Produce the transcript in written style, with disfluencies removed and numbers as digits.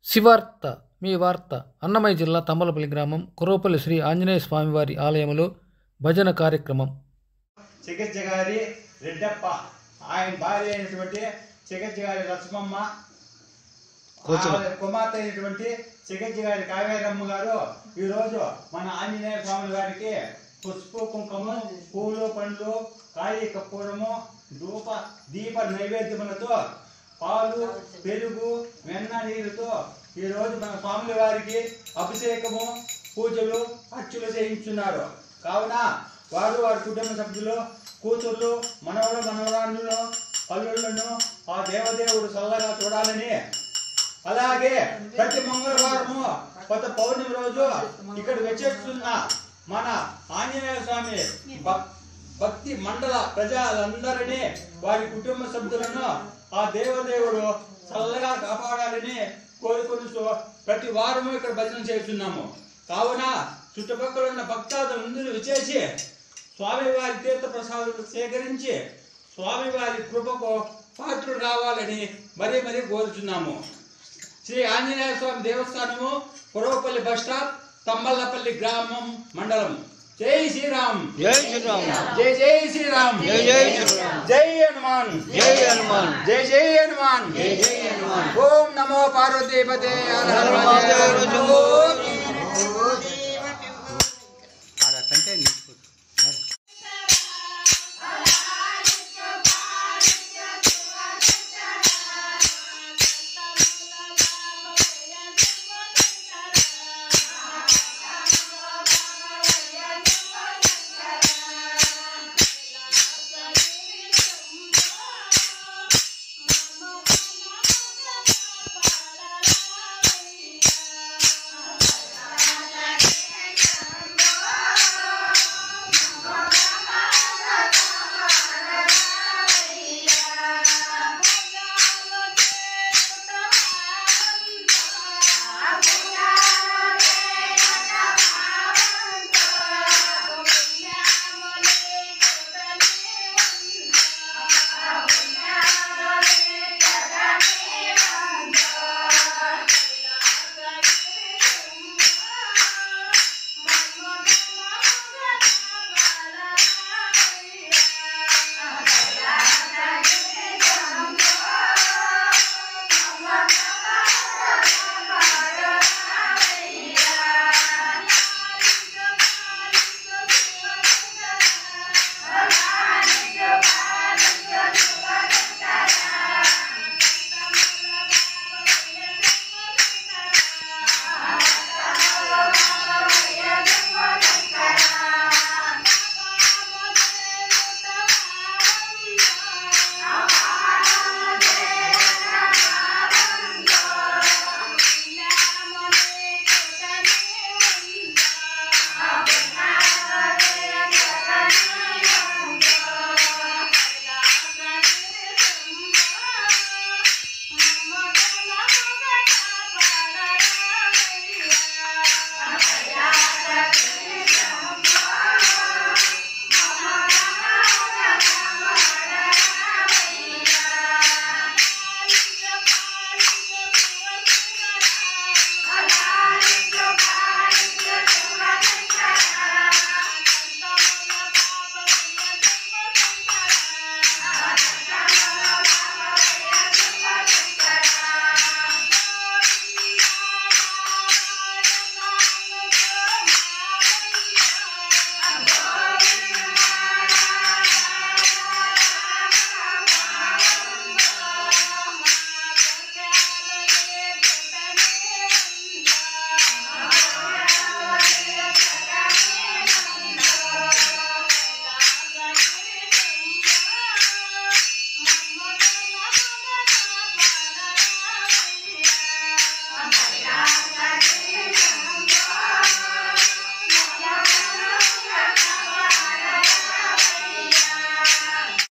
శివార్త మీ వార్త అన్నమయ్య జిల్లా తంబలపల్లి గ్రామం కురవపల్లి శ్రీ ఆంజనేయ స్వామివారి ఆలయంలో భజన కార్యక్రమం. చిగజ్జగారి రెడ్డప్ప ఆయన భార్య అయినటువంటి చిగజ్జగారి లక్ష్మమ్మ కుమార్తె అయినటువంటి చిగజ్జగారి కావేరమ్మ గారు ఈరోజు మన ఆంజనేయ స్వామి గారికి పసుపు కుంకుమ పూలు పండ్లు కాయి కర్పూరము దీప నైవేద్యములతో పాలు పెరుగు వెన్న నీరుతో ఈ రోజు మన స్వాముల వారికి అభిషేకము పూజలు అర్చనలు చేయించున్నారు. కావున వారి కుటుంబ సభ్యులు కూతుర్లు మనవరాళ్ళు పల్లులను ఆ దేవదేవుడు చల్లగా చూడాలని, అలాగే ప్రతి మంగళవారము కొత్త పౌర్ణమి రోజు ఇక్కడ వచ్చేస్తున్న మన ఆంజనేయ స్వామి భక్తి మండల ప్రజలందరినీ వారి కుటుంబ సభ్యులను ఆ దేవదేవుడు చల్లగా కాపాడాలని కోరుకుంటూ ప్రతి వారము ఇక్కడ భజన చేస్తున్నాము. కావున చుట్టుపక్కల ఉన్న భక్తాదులందరూ విచేసి స్వామివారి తీర్థ ప్రసాదాలు సేకరించి స్వామివారి కృపకు పాత్రుడు రావాలని మరీ కోరుచున్నాము. శ్రీ ఆంజనేయ స్వామి దేవస్థానము, కురవపల్లి బస్ స్టాప్, తంబలపల్లి గ్రామం, మండలం. జై శ్రీరామ్, జై శ్రీరామ్, జై జై శ్రీరామ్, జై జై శ్రీరామ్, జై హనుమాన్, జై హనుమాన్, జై జై హనుమాన్, జై జై హనుమాన్. ఓం నమో పార్వతీపతే హర హర మహాదేవ.